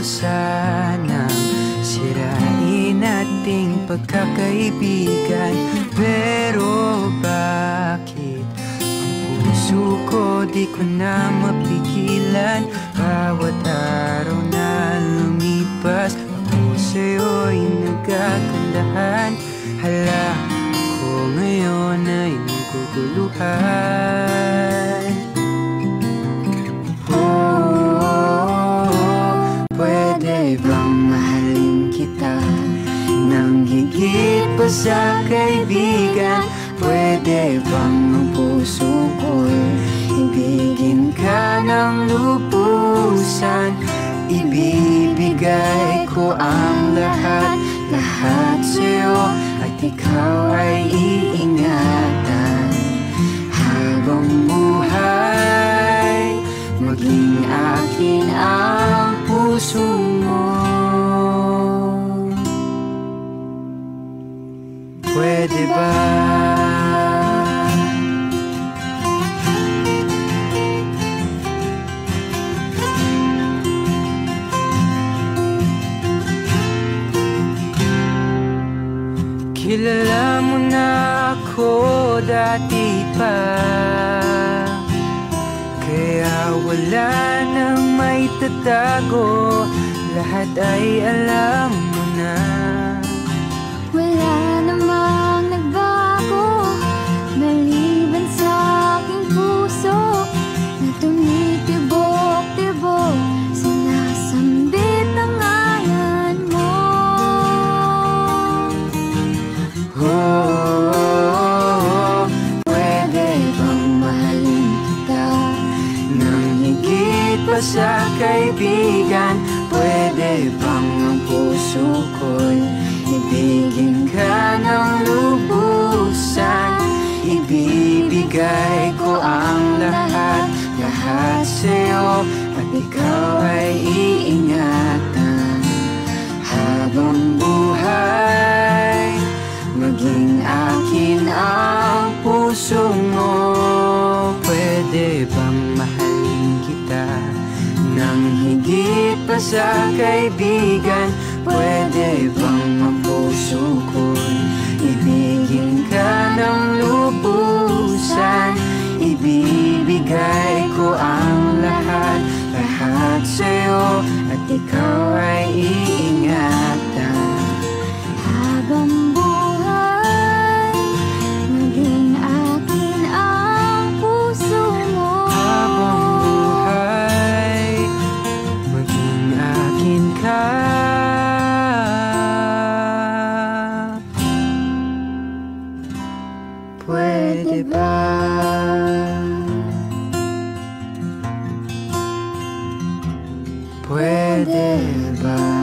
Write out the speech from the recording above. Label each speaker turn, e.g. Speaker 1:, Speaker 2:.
Speaker 1: sanang sirain ating pagkakaibigan. Pero bakit ang puso ko di ko na mapigilan? Bawat araw na lumipas ako sa'yo'y nagkakandahan. Hala, ako ngayon ay naguguluhan. Pwede bang mahalin kita nang higit pa sa kaibigan? Pwede bang ang puso ko'y ibigin ka ng lubusan? Ibibigay ko ang lahat, lahat sa'yo, at ikaw ay iingatan habang buhay. Maging akin ang puso mo. Pwede ba? Kilala mo na ako dati pa, kaya wala nang may tatago. Lahat ay alam mo na.
Speaker 2: Wala namang nagbago, maliban sa aking puso na tumitibok-tibok. Sinasambit ang ngalan mo.
Speaker 1: Pwede bang mahalin kita nang higit pa sa kaibigan? Pwede bang ang puso ko'y ibigin ka ng lubusan? Ibibigay ko ang lahat, lahat sa'yo, at ikaw ay iingatan habang buhay. Maging akin ang puso mo. Pwede bang mahalin kita nang higit pa sa kaibigan? Pwede bang ang puso ko'y ibigin ka ng lubusan? Ibibigay ko ang lahat, lahat sa'yo, at ikaw ay iingatan
Speaker 2: Habang buhay, maging akin ang puso mo.
Speaker 1: habang buhay. Maging akin ka. Pwede ba? Pwede ba?